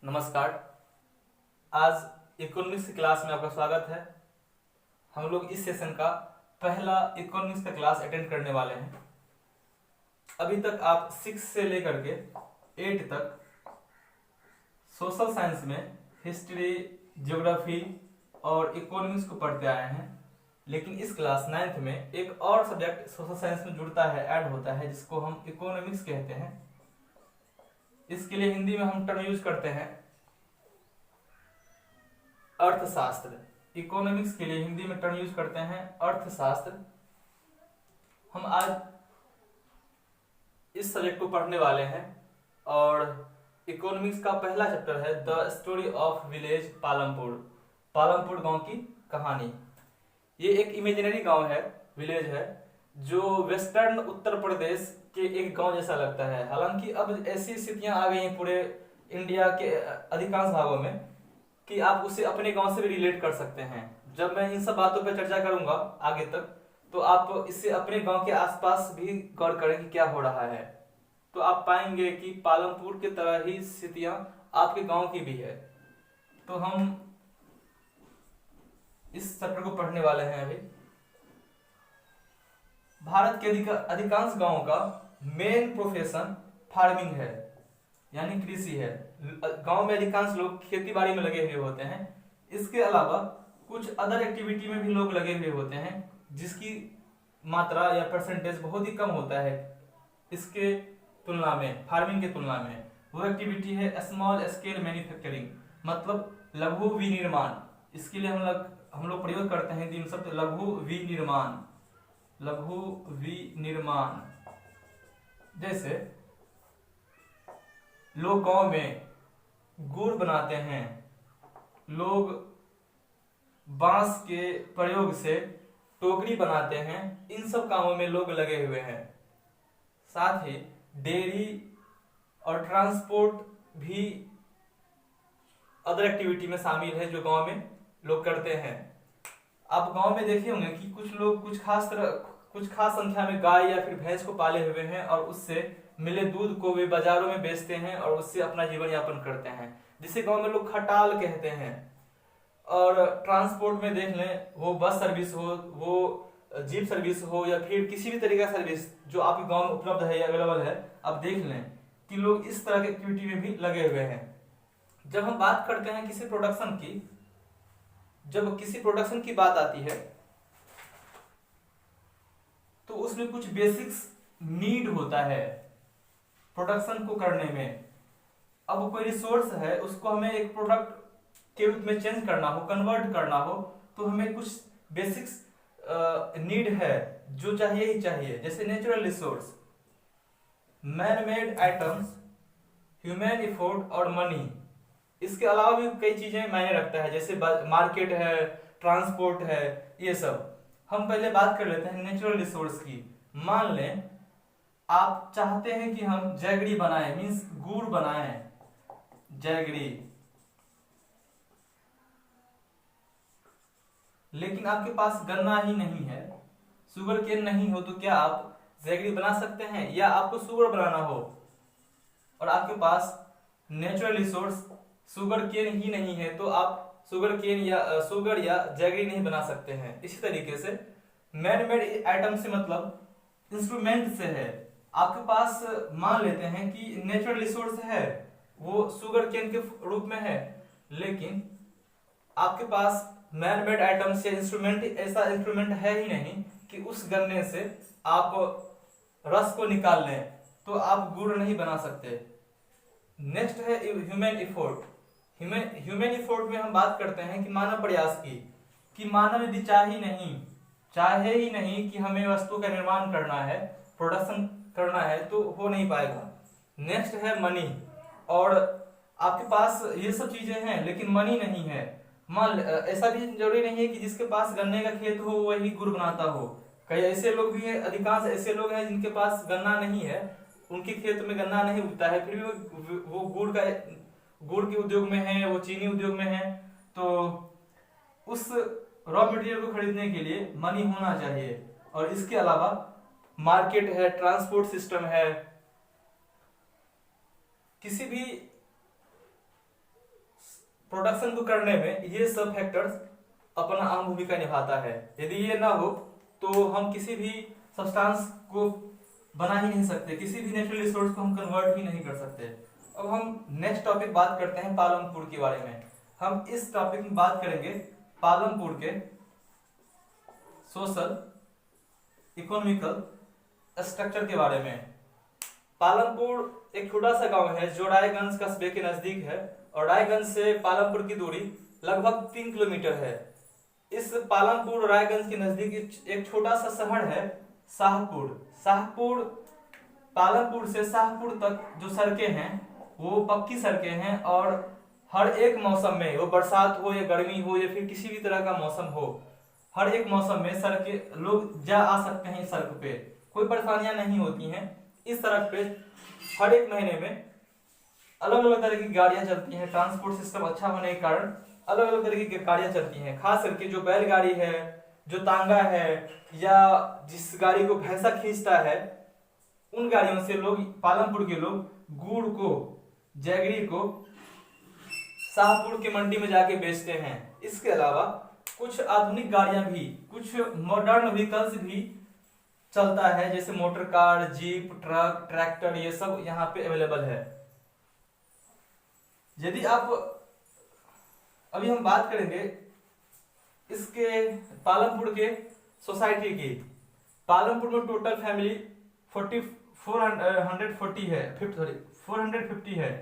नमस्कार। आज इकोनॉमिक्स की क्लास में आपका स्वागत है। हम लोग इस सेशन का पहला इकोनॉमिक्स का क्लास अटेंड करने वाले हैं। अभी तक आप 6 से लेकर के 8 तक सोशल साइंस में हिस्ट्री, ज्योग्राफी और इकोनॉमिक्स को पढ़ते आए हैं, लेकिन इस क्लास 9th में एक और सब्जेक्ट सोशल साइंस में जुड़ता है, ऐड होता है, जिसको हम इकोनॉमिक्स कहते हैं। इसके लिए हिंदी में हम टर्म यूज करते हैं अर्थशास्त्र। इकोनॉमिक्स के लिए हिंदी में टर्म यूज करते हैं अर्थशास्त्र। हम आज इस सब्जेक्ट को पढ़ने वाले हैं और इकोनॉमिक्स का पहला चैप्टर है the story of village Palampur. Palampur गांव की कहानी। ये एक इमेजिनरी गांव है, विलेज है, जो वेस्टर्न उत्तर प्रदेश के एक गांव जैसा लगता है। हालांकि अब ऐसी स्थितियां आ गई हैं पूरे इंडिया के अधिकांश भागों में कि आप उसे अपने गांव से भी रिलेट कर सकते हैं। जब मैं इन सब बातों पर चर्चा करूंगा आगे तक, तो आप इससे अपने गांव के आसपास भी गौर करें कि क्या हो रहा है, तो आप पाएंगे कि पालमपुर की तरह ही स्थितियां आपके गांव की भी है। तो हम इस चैप्टर को पढ़ने वाले हैं अभी। भारत के अधिकांश गांवों का मेन प्रोफेशन फार्मिंग है, यानी कृषि है। गांव में अधिकांश लोग खेती बाड़ी में लगे हुए होते हैं। इसके अलावा कुछ अदर एक्टिविटी में भी लोग लगे हुए होते हैं, जिसकी मात्रा या परसेंटेज बहुत ही कम होता है इसके तुलना में, फार्मिंग के तुलना में। वो एक्टिविटी है स्मॉल स्केल मैन्युफैक्चरिंग, मतलब लघु विनिर्माण। इसके लिए हम लोग प्रयोग करते हैं तीन शब्द, लघु विनिर्माण। लघु विनिर्माण जैसे लोग गांव में गुड़ बनाते हैं, लोग बांस के प्रयोग से टोकरी बनाते हैं। इन सब कामों में लोग लगे हुए हैं। साथ ही डेयरी और ट्रांसपोर्ट भी अदर एक्टिविटी में शामिल है, जो गांव में लोग करते हैं। आप गांव में देखे होंगे कि कुछ लोग कुछ खास संख्या में गाय या फिर भैंस को पाले हुए हैं और उससे मिले दूध को वे बाजारों में बेचते हैं और उससे अपना जीवन यापन करते हैं, जिसे गांव में लोग खटाल कहते हैं। और ट्रांसपोर्ट में देख लें, वो बस सर्विस हो, वो जीप सर्विस हो, या फिर किसी भी तरीके का सर्विस जो आपके गांव में उपलब्ध है या अवेलेबल है, आप देख लें कि लोग इस तरह की एक्टिविटी में भी लगे हुए हैं। जब हम बात करते हैं किसी प्रोडक्शन की, जब किसी प्रोडक्शन की बात आती है तो उसमें कुछ बेसिक्स नीड होता है प्रोडक्शन को करने में। अब कोई रिसोर्स है, उसको हमें एक प्रोडक्ट के रूप में चेंज करना हो, कन्वर्ट करना हो, तो हमें कुछ बेसिक्स नीड है जो चाहिए ही चाहिए। जैसे natural resource, man made items, human effort और मनी। इसके अलावा भी कई चीजें मायने रखता है, जैसे मार्केट है, ट्रांसपोर्ट है, ये सब। हम पहले बात कर लेते हैं नेचुरल रिसोर्स की। मान लें आप चाहते हैं कि हम जैगरी बनाएं, मींस गुड़ बनाएं, जैगरी, लेकिन आपके पास गन्ना ही नहीं है, शुगर केन नहीं हो, तो क्या आप जैगरी बना सकते हैं? या आपको शुगर बनाना हो और आपके पास नेचुरल रिसोर्स शुगर केन ही नहीं है, तो आप शुगर या जैगरी नहीं बना सकते हैं। इसी तरीके से मैन मेड आइटम से मतलब इंस्ट्रूमेंट से है। आपके पास मान लेते हैं कि नेचुरल रिसोर्स है, वो शुगर केन के रूप में है, लेकिन आपके पास मैन मेड आइटम से इंस्ट्रूमेंट, ऐसा इंस्ट्रूमेंट है ही नहीं कि उस गन्ने से आप रस को निकाल लें, तो आप गुड़ नहीं बना सकते। नेक्स्ट है ह्यूमन एफर्ट। ह्यूमन एफर्ट में हम बात करते हैं कि मानव प्रयास की, कि मानव यदि चाहे ही नहीं कि हमें वस्तु का निर्माण करना है, प्रोडक्शन करना है, तो हो नहीं पाएगा। नेक्स्ट है मनी, और आपके पास ये सब चीजें हैं लेकिन मनी नहीं है। ऐसा भी जरूरी नहीं है कि जिसके पास गन्ने का खेत हो वही गुड़ बनाता हो। कई ऐसे लोग भी हैं, अधिकांश ऐसे लोग हैं जिनके पास गन्ना नहीं है, उनके खेत में गन्ना नहीं उगता है, फिर भी वो गुड़ के उद्योग में है, वो चीनी उद्योग में है। तो उस रॉ मटेरियल को खरीदने के लिए मनी होना चाहिए। और इसके अलावा मार्केट है, ट्रांसपोर्ट सिस्टम है। किसी भी प्रोडक्शन को करने में ये सब फैक्टर्स अपना अहम भूमिका निभाता है। यदि ये ना हो तो हम किसी भी सब्सटेंस को बना ही नहीं सकते, किसी भी नेचुरल रिसोर्स को हम कन्वर्ट ही नहीं कर सकते। अब हम नेक्स्ट टॉपिक बात करते हैं पालमपुर के बारे में। हम इस टॉपिक में बात करेंगे पालमपुर के सोशल इकोनॉमिकल स्ट्रक्चर के बारे में। पालमपुर एक छोटा सा गांव है जो रायगंज कस्बे के नजदीक है और रायगंज से पालमपुर की दूरी लगभग 3 किलोमीटर है। इस पालमपुर रायगंज के नजदीक एक छोटा सा शहर है शाहपुर। शाहपुर पालमपुर से शाहपुर तक जो सड़कें हैं वो पक्की सड़कें हैं और हर एक मौसम में, वो बरसात हो या गर्मी हो या फिर किसी भी तरह का मौसम हो, हर एक मौसम में सड़कें लोग जा आ सकते हैं। इस सड़क पे कोई परेशानियां नहीं होती हैं। इस सड़क पे हर एक महीने में अलग अलग तरह की गाड़ियां चलती हैं। ट्रांसपोर्ट सिस्टम अच्छा होने के कारण अलग अलग तरह की गाड़ियां चलती हैं। खास करके जो बैलगाड़ी है, जो तांगा है या जिस गाड़ी को भैंसा खींचता है, उन गाड़ियों से लोग, पालमपुर के लोग गुड़ को, जैगरी को शाहपुर के मंडी में जाके बेचते हैं। इसके अलावा कुछ आधुनिक गाड़ियां भी, कुछ मॉडर्न व्हीकल्स भी चलता है, जैसे motor car, jeep, truck, tractor, ये सब यहाँ पे अवेलेबल है। यदि आप, अभी हम बात करेंगे इसके पालमपुर के सोसाइटी की। पालमपुर में टोटल फैमिली 450 है।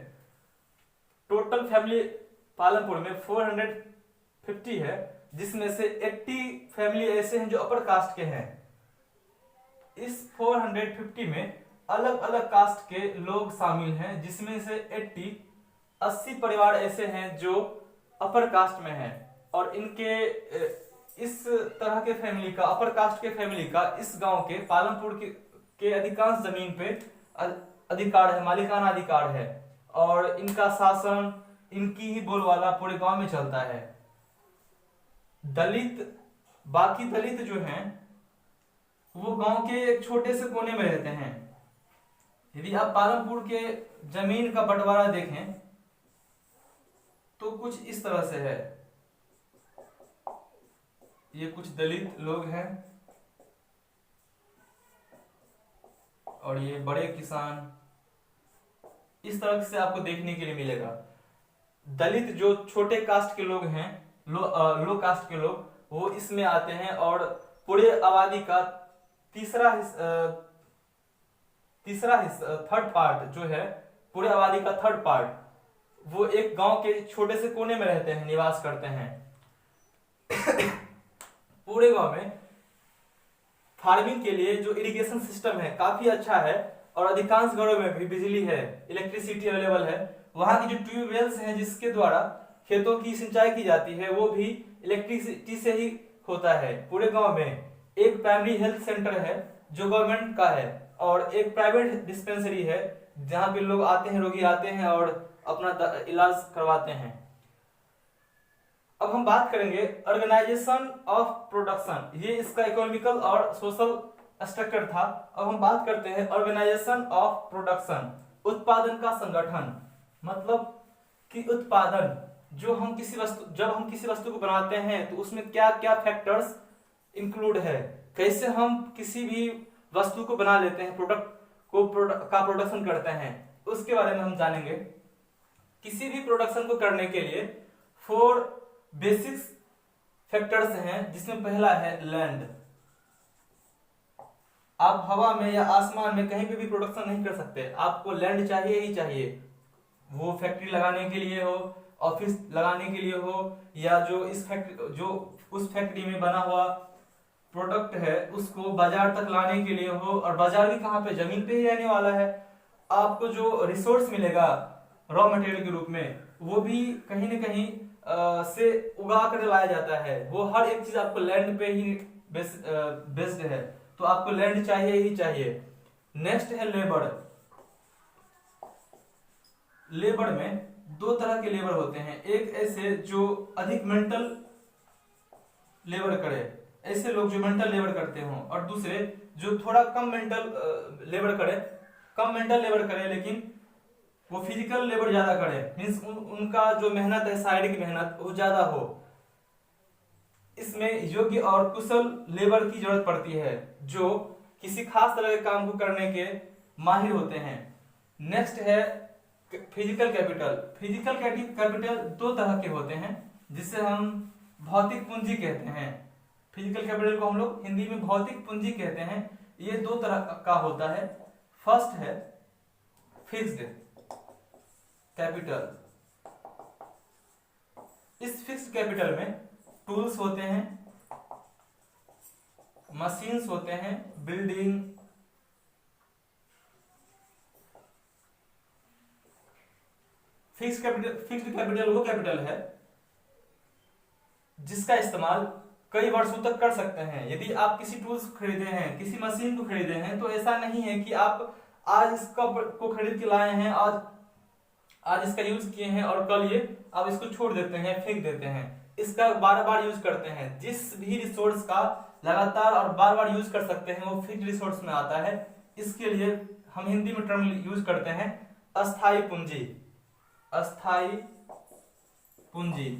टोटल फैमिली पालमपुर में 450 है, जिसमें से 80 फैमिली ऐसे हैं जो अपर कास्ट के हैं। इस 450 में अलग अलग कास्ट के लोग शामिल हैं, जिसमें से 80 परिवार ऐसे हैं जो अपर कास्ट में हैं और इनके इस तरह के फैमिली का, अपर कास्ट के फैमिली का इस गांव के पालमपुर के अधिकांश जमीन पे अधिकार है, मालिकाना अधिकार है और इनका शासन, इनकी ही बोलबाला पूरे गांव में चलता है। बाकी दलित जो हैं वो गांव के एक छोटे से कोने में रहते हैं। यदि आप पालमपुर के जमीन का बंटवारा देखें तो कुछ इस तरह से है। ये कुछ दलित लोग हैं और ये बड़े किसान, इस तरह से आपको देखने के लिए मिलेगा। दलित जो छोटे कास्ट के लोग हैं, लो कास्ट के लोग, वो इसमें आते हैं और पूरे आबादी का थर्ड पार्ट जो है, पूरे आबादी का थर्ड पार्ट वो एक गांव के छोटे से कोने में रहते हैं, निवास करते हैं। पूरे गांव में फार्मिंग के लिए जो इरिगेशन सिस्टम है काफी अच्छा है और अधिकांश घरों में भी बिजली है, इलेक्ट्रिसिटी अवेलेबल है। वहां की जो ट्यूबवेल्स हैं जिसके द्वारा खेतों की सिंचाई की जाती है वो भी इलेक्ट्रिसिटी से ही होता है। पूरे गांव में एक प्राइमरी हेल्थ सेंटर है जो गवर्नमेंट का है और एक प्राइवेट डिस्पेंसरी है जहां पे लोग आते हैं, रोगी आते हैं और अपना इलाज करवाते हैं। अब हम बात करेंगे ऑर्गेनाइजेशन ऑफ प्रोडक्शन। ये इसका इकोनॉमिकल और सोशल स्ट्रक्चर था। अब हम बात करते हैं ऑर्गेनाइजेशन ऑफ प्रोडक्शन, उत्पादन का संगठन। मतलब कि उत्पादन, जब हम किसी वस्तु को बनाते हैं तो उसमें क्या क्या फैक्टर्स इंक्लूड है, कैसे हम किसी भी वस्तु को बना लेते हैं, का प्रोडक्शन करते हैं, उसके बारे में हम जानेंगे। किसी भी प्रोडक्शन को करने के लिए 4 बेसिक फैक्टर्स हैं, जिसमें पहला है लैंड। आप हवा में या आसमान में कहीं पे भी प्रोडक्शन नहीं कर सकते, आपको लैंड चाहिए ही चाहिए। वो फैक्ट्री लगाने के लिए हो, ऑफिस लगाने के लिए हो, या जो उस फैक्ट्री में बना हुआ प्रोडक्ट है उसको बाजार तक लाने के लिए हो। और बाजार भी कहाँ पे, जमीन पे ही रहने वाला है। आपको जो रिसोर्स मिलेगा रॉ मटेरियल के रूप में, वो भी कहीं न कहीं से उगा कर लाया जाता है। वो हर एक चीज आपको लैंड पे ही बेस्ड है, तो आपको लैंड चाहिए ही चाहिए। नेक्स्ट है लेबर। लेबर में 2 तरह के लेबर होते हैं, एक ऐसे जो अधिक मेंटल लेबर करे, ऐसे लोग जो मेंटल लेबर करते हो, और दूसरे जो थोड़ा कम मेंटल लेबर करे लेकिन वो फिजिकल लेबर ज्यादा करे, मीन्स उनका जो मेहनत है, शारीरिक मेहनत, वो ज्यादा हो। इसमें योग्य और कुशल लेबर की जरूरत पड़ती है जो किसी खास तरह के काम को करने के माहिर होते हैं। नेक्स्ट है फिजिकल कैपिटल। फिजिकल कैपिटल दो तरह के होते हैं, जिसे हम भौतिक पूंजी कहते हैं। फिजिकल कैपिटल को हम लोग हिंदी में भौतिक पूंजी कहते हैं। ये दो तरह का होता है। फर्स्ट है फिक्स्ड कैपिटल। इस फिक्स्ड कैपिटल में टूल्स होते हैं, मशीन्स होते हैं, बिल्डिंग, फिक्स्ड कैपिटल वो कैपिटल है जिसका इस्तेमाल कई वर्षों तक कर सकते हैं। यदि आप किसी टूल्स खरीदे हैं, किसी मशीन को खरीदे हैं, तो ऐसा नहीं है कि आप आज इसका को खरीद के लाए हैं, आज इसका यूज किए हैं और कल ये आप इसको छोड़ देते हैं, फेंक देते हैं। इसका बार बार यूज करते हैं। जिस भी रिसोर्स का लगातार और बार बार यूज कर सकते हैं वो फिक्स्ड रिसोर्स में आता है। इसके लिए हम हिंदी में टर्म यूज करते हैं अस्थाई पूंजी। अस्थाई पूंजी।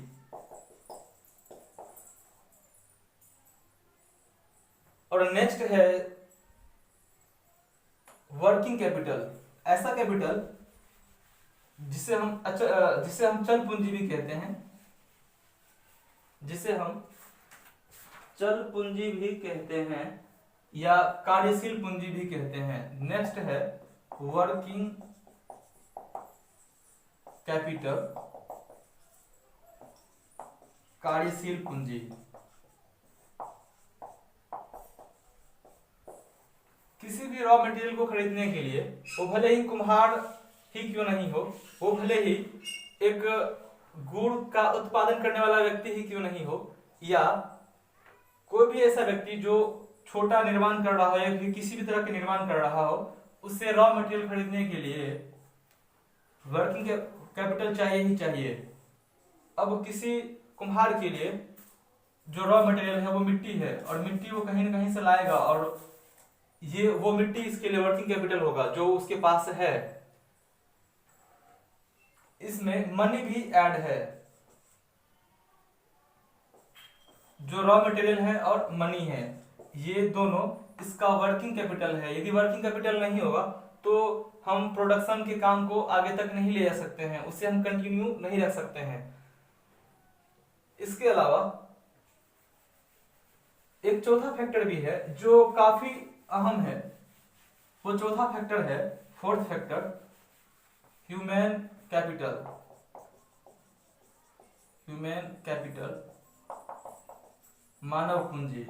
और नेक्स्ट है वर्किंग कैपिटल। ऐसा कैपिटल जिसे हम चल पूंजी भी कहते हैं, जिसे हम चल पूंजी भी कहते हैं या कार्यशील पूंजी भी कहते हैं। नेक्स्ट है वर्किंग कैपिटल, कार्यशील पूंजी। किसी भी रॉ मटेरियल को खरीदने के लिए वो भले ही कुम्हार ही क्यों नहीं हो, वो भले ही एक गुड़ का उत्पादन करने वाला व्यक्ति ही क्यों नहीं हो, या कोई भी ऐसा व्यक्ति जो छोटा निर्माण कर रहा हो या किसी भी तरह के निर्माण कर रहा हो, उससे रॉ मटेरियल खरीदने के लिए वर्किंग कैपिटल चाहिए ही चाहिए। अब किसी कुम्हार के लिए जो रॉ मटेरियल है वो मिट्टी है, और मिट्टी वो कहीं ना कहीं से लाएगा, और ये वो मिट्टी इसके लिए वर्किंग कैपिटल होगा जो उसके पास है। इसमें मनी भी ऐड है, जो रॉ मटेरियल है और मनी है, ये दोनों इसका वर्किंग कैपिटल है। यदि वर्किंग कैपिटल नहीं होगा तो हम प्रोडक्शन के काम को आगे तक नहीं ले जा सकते हैं, उससे हम कंटिन्यू नहीं रख सकते हैं। इसके अलावा एक चौथा फैक्टर भी है जो काफी अहम है। वो चौथा फैक्टर है, fourth factor, human capital. Human capital, मानव पूंजी।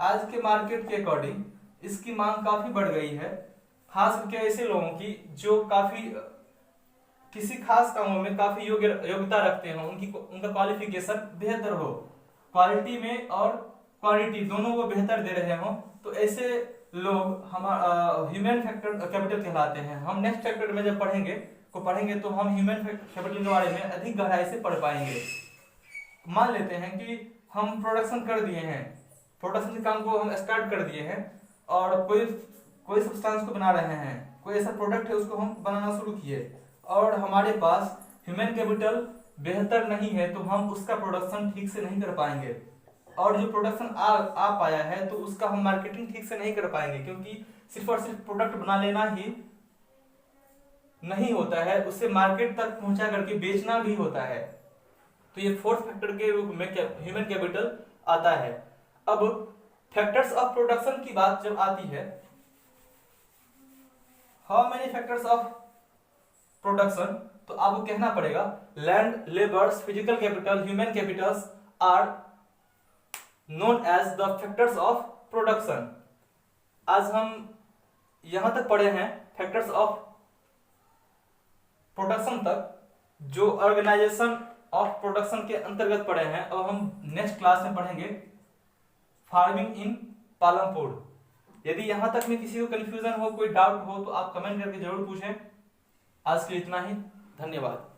आज के मार्केट के अकॉर्डिंग इसकी मांग काफी बढ़ गई है, खास करके ऐसे लोगों की जो काफी किसी खास कामों में काफी योग्यता रखते हो, उनका क्वालिफिकेशन बेहतर हो, क्वालिटी में और क्वांटिटी दोनों वो बेहतर दे रहे हो, तो ऐसे लोग हमारा ह्यूमन फैक्टर कैपिटल कहलाते हैं। हम नेक्स्ट फैक्टर में जब पढ़ेंगे तो हम ह्यूमन कैपिटल के बारे में अधिक गहराई से पढ़ पाएंगे। मान लेते हैं कि हम प्रोडक्शन कर दिए हैं, प्रोडक्शन के काम को हम स्टार्ट कर दिए हैं, और कोई सब्सटेंस को बना रहे हैं, कोई ऐसा प्रोडक्ट है उसको हम बनाना शुरू किए, और हमारे पास ह्यूमन कैपिटल बेहतर नहीं है, तो हम उसका प्रोडक्शन ठीक से नहीं कर पाएंगे, और जो प्रोडक्शन आ पाया है तो उसका हम मार्केटिंग ठीक से नहीं कर पाएंगे, क्योंकि सिर्फ और सिर्फ प्रोडक्ट बना लेना ही नहीं होता है, उसे मार्केट तक पहुंचा करके बेचना भी होता है। तो ये फोर्थ फैक्टर के रूप में ह्यूमन कैपिटल आता है। अब फैक्टर्स ऑफ प्रोडक्शन की बात जब आती है, how many factors of production, तो आपको कहना पड़ेगा land, labours, physical capital, human capitals are known as the factors of production. आज हम यहां तक पढ़े हैं फैक्टर्स ऑफ प्रोडक्शन तक, जो ऑर्गेनाइजेशन ऑफ प्रोडक्शन के अंतर्गत पढ़े हैं। अब हम नेक्स्ट क्लास में पढ़ेंगे फार्मिंग इन पालमपुर। यदि यहां तक में किसी को कंफ्यूजन हो, कोई डाउट हो, तो आप कमेंट करके जरूर पूछें। आज के लिए इतना ही, धन्यवाद।